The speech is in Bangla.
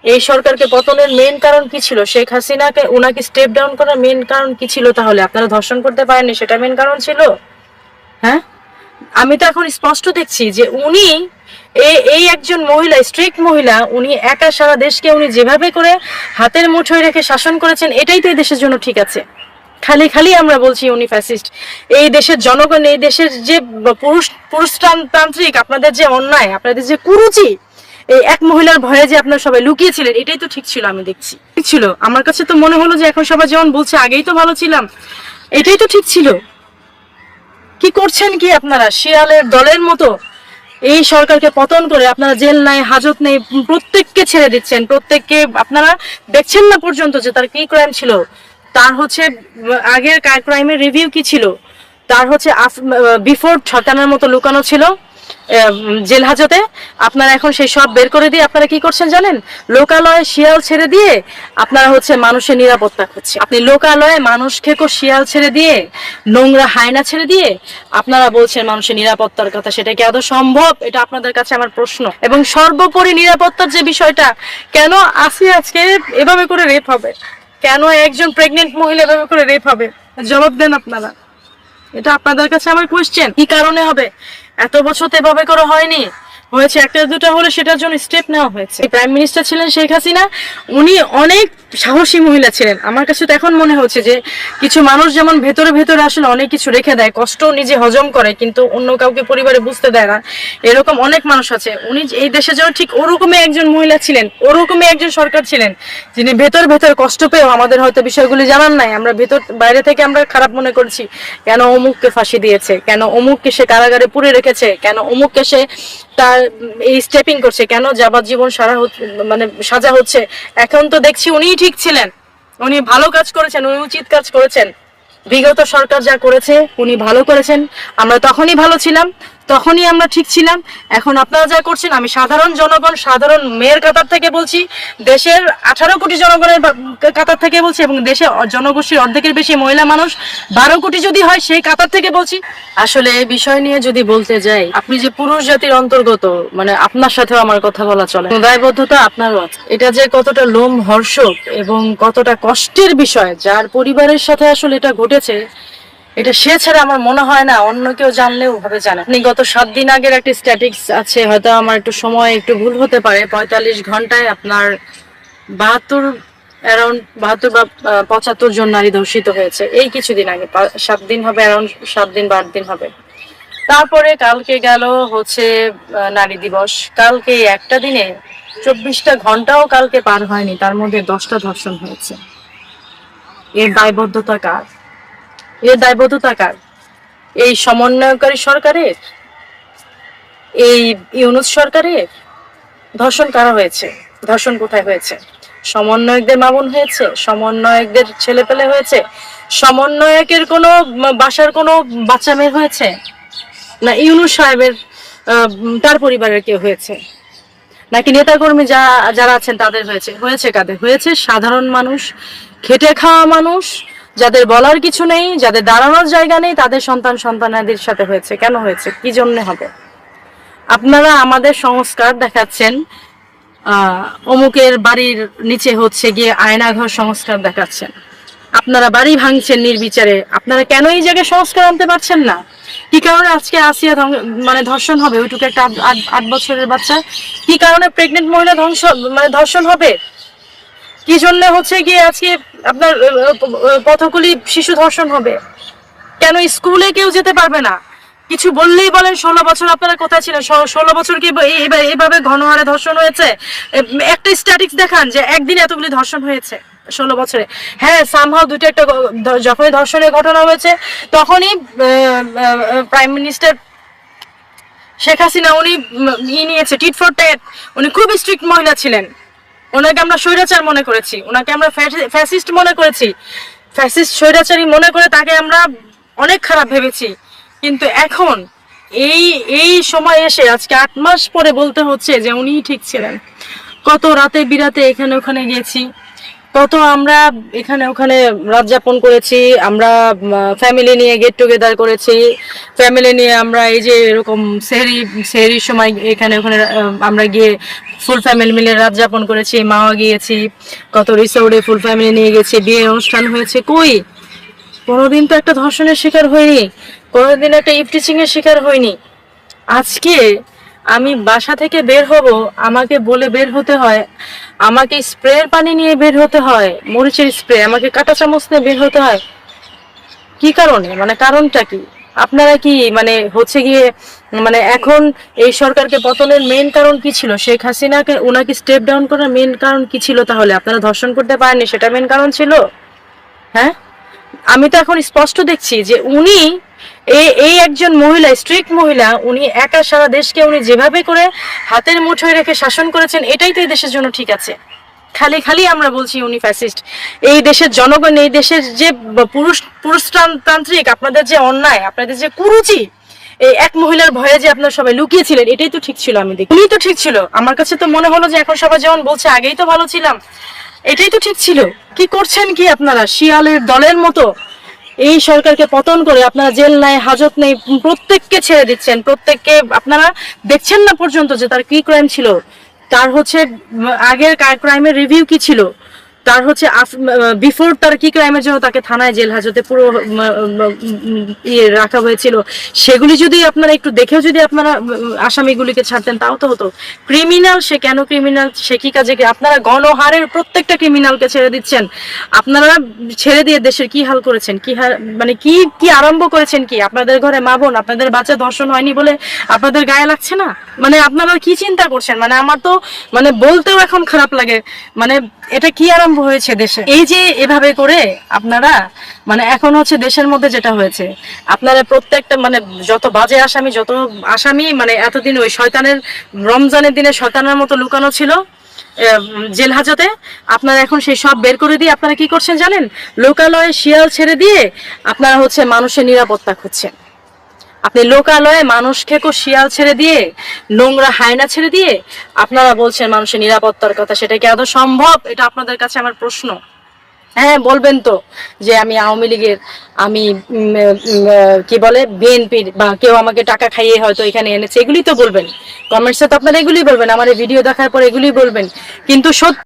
এই সরকারকে পতনের মেইন কারণ কি ছিল? শেখ হাসিনাকে উনাকে স্টেপ ডাউন করার মেইন কারণ কি ছিল? তাহলে আপনারা ধর্ষণ করতে পারেননি, সেটা মেইন কারণ ছিল? হ্যাঁ, আমি তো এখন স্পষ্ট দেখছি যে উনি এই একজন মহিলা, স্ট্রিক্ট মহিলা, উনি একা সারা দেশকে উনি যেভাবে করে হাতের মুঠোয় রেখে শাসন করেছেন, এটাই তো এই দেশের জন্য ঠিক আছে। খালি খালি আমরা বলছি উনি ফ্যাসিস্ট। এই দেশের জনগণ, এই দেশের যে পুরুষতান্ত্রিক আপনাদের যে অন্যায়, আপনাদের যে কুরুচি, এই এক মহিলার ভয়ে যে আপনারা সবাই লুকিয়েছিলেন, এটাই তো ঠিক ছিল। আমি দেখছি ঠিক ছিল। আমার কাছে তো মনে হলো যে এখন সবাই যেমন বলছে আগেই তো ভালো ছিলাম, এটাই তো ঠিক ছিল। কি করছেন কি আপনারা শিয়ালের দলের মতো? এই সরকারকে পতন করে আপনারা জেল নাই, হাজত নেই, প্রত্যেককে ছেড়ে দিচ্ছেন। প্রত্যেককে আপনারা দেখছেন না পর্যন্ত যে তার কি ক্রাইম ছিল, তার হচ্ছে আগের ক্রাইমের রিভিউ কি ছিল, তার হচ্ছে বিফোর ছটানোর মতো লুকানো ছিল জেল হাজতে। আপনারা এখন সেই সব বের করে দিয়ে আপনারা কি করছেন জানেন? লোকালয়ে শিয়াল ছেড়ে দিয়ে আপনারা হচ্ছে মানুষের নিরাপত্তা খুঁজছে। আপনি লোকালয়ে মানুষ খেকো শিয়াল ছেড়ে দিয়ে, নোংরা হায়না ছেড়ে দিয়ে আপনারা বলছেন মানুষের নিরাপত্তার কথা। সেটা কি আদৌ সম্ভব? এটা আপনাদের কাছে আমার প্রশ্ন। এবং সর্বোপরি নিরাপত্তার যে বিষয়টা, কেন আসিয়া আজকে এভাবে করে রেপ হবে? কেন একজন প্রেগনেন্ট মহিলা এভাবে করে রেপ হবে? জবাব দেন আপনারা। এটা আপনাদের কাছে আমার কোয়েশ্চেন। কি কারণে হবে? এত বছর তো এভাবে করে হয়নি। হয়েছে একটা দুটা হলে সেটার জন্য স্টেপ নেওয়া হয়েছে। প্রাইম মিনিস্টার ছিলেন শেখ হাসিনা, উনি অনেক সাহসী মহিলা ছিলেন। আমার কাছে তো এখন মনে হচ্ছে যে কিছু মানুষ যেমন ভেতরে ভেতরে আসলে অনেক কিছু রেখে দেয়, কষ্ট নিজে হজম করে কিন্তু অন্য কাউকে পরিবারে বুঝতে দেয় না, এরকম অনেক মানুষ আছে। উনি এই দেশের জন্য ঠিক ওরকমই একজন মহিলা ছিলেন, ওরকমই একজন সরকার ছিলেন, যিনি ভেতর ভেতর কষ্ট পেয়েও আমাদের হয়তো বিষয়গুলি জানান নাই। আমরা ভেতর বাইরে থেকে আমরা খারাপ মনে করছি, কেন অমুককে ফাঁসি দিয়েছে, কেন অমুককে সে কারাগারে পুরে রেখেছে, কেন অমুককে সে তার এই স্টেপিং করছে, কেন যাবজ্জীবন মানে সাজা হচ্ছে। এখন তো দেখছি উনিই ঠিক ছিলেন, উনি ভালো কাজ করেছেন, উনি উচিত কাজ করেছেন। বিগত সরকার যা করেছে উনি ভালো করেছেন। আমরা তখনই ভালো ছিলাম, তখনই আমরা ঠিক ছিলাম। এখন আপনারা যা করছেন, আমি সাধারণ জনগণ, সাধারণ মেয়ের কাতার থেকে বলছি, দেশের 18 কোটি জনগণের কাতার থেকে বলছি, এবং দেশে জনগোষ্ঠীর অর্ধেকের বেশি মহিলা মানুষ, 12 কোটি যদি হয় সেই কাতার থেকে বলছি। আসলে এই বিষয় নিয়ে যদি বলতে যাই, আপনি যে পুরুষ জাতির অন্তর্গত, মানে আপনার সাথেও আমার কথা বলা চলে, দায়বদ্ধতা আপনারও আছে। এটা যে কতটা লোমহর্ষক এবং কতটা কষ্টের বিষয়, যার পরিবারের সাথে আসলে এটা ঘটেছে, এটা সে ছাড়া আমার মনে হয় না অন্য কেউ জানলেও ভাবে জানে। আপনি গত 7 দিন আগের একটা স্ট্যাটিক্স আছে, হয়তো আমার একটু সময় একটু ভুল হতে পারে, 45 ঘন্টায় আপনার 72 অ্যারাউন্ড 72 বা 75 জন নারী ধর্ষিত হয়েছে। এই কিছুদিন আগে 7 দিন হবে, অ্যারাউন্ড 7 দিন বা 8 দিন হবে। তারপরে কালকে গেল হচ্ছে নারী দিবস। কালকে একটা দিনে 24টা ঘন্টাও কালকে পার হয়নি, তার মধ্যে 10টা ধর্ষণ হয়েছে। এর দায়বদ্ধতা কার? এর দায়বদ্ধতা কার? এই সমন্বয়কারী সরকারের? এই ইউনূস সরকারের? ধর্ষণ কারা হয়েছে? ধর্ষণ কোথায় হয়েছে? সমন্বয়কদের মামুন হয়েছে? সমন্বয়কদের ছেলে পেলে হয়েছে? সমন্বয়কের কোনো বাসার কোনো বাচ্চা মেয়ে হয়েছে? না ইউনূস সাহেবের তার পরিবারের কেউ হয়েছে? নাকি নেতাকর্মী যারা আছেন তাদের হয়েছে? হয়েছে কাদের? হয়েছে সাধারণ মানুষ, খেটে খাওয়া মানুষ, যাদের বলার কিছু নেই, যাদের দাঁড়ানোর জায়গা নেই, তাদের সন্তানাদের সাথে হয়েছে। কেন হয়েছে? কি জন্য হবে? আপনারা আমাদের সংস্কার দেখাচ্ছেন, অমুকের বাড়ির নিচে হচ্ছে গিয়ে আয়নাঘর সংস্কার দেখাচ্ছেন। আপনারা বাড়ি ভাঙছেন নির্বিচারে। আপনারা কেন এই জায়গায় সংস্কার আনতে পারছেন না? কি কারণে আজকে আসিয়া মানে ধর্ষণ হবে? ওইটুকু একটা 8 বছরের বাচ্চা। কি কারণে প্রেগনেন্ট মহিলা মানে ধর্ষণ হবে? কি জন্য হচ্ছে গিয়ে আজকে আপনার পথকুলি শিশু ধর্ষণ হবে? কেন স্কুলে কেউ যেতে পারবে না? কিছু বললেই বলেন 16 বছর আপনারা কোথায় ছিলেন? 16 বছর কি এইভাবে ঘনহারে ধর্ষণ হয়েছে? একটা স্ট্যাটিক্স দেখান যে একদিনে এতগুলি ধর্ষণ হয়েছে 16 বছরে। হ্যাঁ, সামহাও দুটো একটা যখনই ধর্ষণের ঘটনা হয়েছে তখনই প্রাইম মিনিস্টার শেখ হাসিনা উনি নিয়েছে টিট ফর ট্যাট। উনি খুব স্ট্রিক্ট মহিলা ছিলেন। ওনাকে আমরা স্বৈরাচার মনে করেছি, ওনাকে আমরা ফ্যাসিস্ট মনে করেছি, ফ্যাসিস্ট স্বৈরাচারী মনে করে তাকে আমরা অনেক খারাপ ভেবেছি। কিন্তু এখন এই এই সময় এসে আজকে 8 মাস পরে বলতে হচ্ছে যে উনিই ঠিক ছিলেন। কত রাতে বিরাতে এখানে ওখানে গেছি, কত আমরা এখানে ওখানে রাত যাপন করেছি, আমরা ফ্যামিলি নিয়ে গেট টুগেদার করেছি, ফ্যামিলি নিয়ে আমরা এই যে এরকম সেহরির সময় এখানে ওখানে আমরা গিয়ে ফুল ফ্যামিলি মিলে রাত যাপন করেছি, মাওয়া গিয়েছি, কত রিসোর্টে ফুল ফ্যামিলি নিয়ে গেছি, বিয়ের অনুষ্ঠান হয়েছে, কই কোনোদিন তো একটা ধর্ষণের শিকার হয়নি, কোনোদিন একটা ইফটিচিং এর শিকার হয়নি। আজকে আমি বাসা থেকে বের হব, আমাকে বলে বের হতে হয়, আমাকে স্প্রের পানি নিয়ে বের হতে হয়, মরিচের স্প্রে, আমাকে কাঁটা চামচ নিয়ে বের হতে হয়। কি কারণে, মানে কারণটা কি? আপনারা কি মানে হচ্ছে গিয়ে মানে এখন এই সরকারকে পতনের মেইন কারণ কি ছিল? শেখ হাসিনাকে উনাকে স্টেপ ডাউন করার মেইন কারণ কি ছিল? তাহলে আপনারা ধর্ষণ করতে পারেননি, সেটা মেইন কারণ ছিল? হ্যাঁ, আমি তো এখন স্পষ্ট দেখছি যে উনি এই একজন মহিলা, স্ট্রিক্ট মহিলা, উনি একা সারা দেশকে উনি যেভাবে করে হাতের মুঠোয় রেখে শাসন করেছেন, এটাই তো এই দেশের জন্য ঠিক আছে। খালি খালি আমরা বলছি উনি ফ্যাসিস্ট। এই দেশের জনগণ, এই দেশের যে পুরুষতান্ত্রিক আপনাদের যে অন্যায়, আপনাদের যে কুরুচি, এই এক মহিলার ভয়ে যে আপনারা সবাই লুকিয়েছিলেন, এটাই তো ঠিক ছিল। আমি দেখি উনি তো ঠিক ছিল। আমার কাছে তো মনে হলো যে এখন সবাই যেমন বলছে আগেই তো ভালো ছিলাম, এটাই তো ঠিক ছিল। কি করছেন কি আপনারা শিয়ালের দলের মতো? এই সরকারকে পতন করে আপনারা জেল নাই, হাজত নেই, প্রত্যেককে ছেড়ে দিচ্ছেন। প্রত্যেককে আপনারা দেখছেন না পর্যন্ত যে তার কি ক্রাইম ছিল, তার হচ্ছে আগের ক্রাইমের রিভিউ কি ছিল, তার হচ্ছে বিফোর তার কি ক্রাইমের জন্য তাকে থানায় জেল হাজতে পুরো ইয়ে রাখা হয়েছিল, সেগুলি যদি আপনারা একটু দেখেও যদি আপনারা আসামিগুলিকে ছাড়তেন তাও তো হতো। ক্রিমিনাল সে কেন ক্রিমিনাল, সে কি কাজে, আপনারা গণহারের প্রত্যেকটা ক্রিমিনালকে ছেড়ে দিচ্ছেন। আপনারা ছেড়ে দিয়ে দেশের কি হাল করেছেন, কি হাল মানে কি কি আরম্ভ করেছেন কি? আপনাদের ঘরে মা বোন, আপনাদের বাচ্চা ধর্ষণ হয়নি বলে আপনাদের গায়ে লাগছে না? মানে আপনারা কি চিন্তা করছেন? মানে আমার তো মানে বলতেও এখন খারাপ লাগে। মানে এটা কি আরম্ভ হয়েছে দেশে? এই যে এভাবে করে আপনারা মানে এখন হচ্ছে দেশের মধ্যে যেটা হয়েছে, আপনারা প্রত্যেকটা মানে যত বাজে আসামি, যত আসামি মানে এতদিন ওই শয়তানের রমজানের দিনে শয়তানের মতো লুকানো ছিল জেল হাজতে, আপনারা এখন সেই সব বের করে দিয়ে আপনারা কি করছেন জানেন? লোকালয়ে শিয়াল ছেড়ে দিয়ে আপনারা হচ্ছে মানুষের নিরাপত্তা খুঁজছেন। আপনি লোকালয়ে মানুষ খেকো শিয়াল ছেড়ে দিয়ে, নোংরা হায়না ছেড়ে দিয়ে আপনারা বলছেন মানুষের নিরাপত্তার কথা। সেটা কি আদৌ সম্ভব? এটা আপনাদের কাছে আমার প্রশ্ন। হ্যাঁ বলবেন তো যে আমি আওয়ামী লীগের, আমি কি বলে বিএনপির, বা কেউ আমাকে টাকা খাইয়ে হয়তো এখানে এনেছে, এগুলি তো বলবেন কমেন্টসে, তো আপনারা এগুলি বলবেন, আমার এই ভিডিও দেখার পর এগুলি বলবেন। কিন্তু সত্যি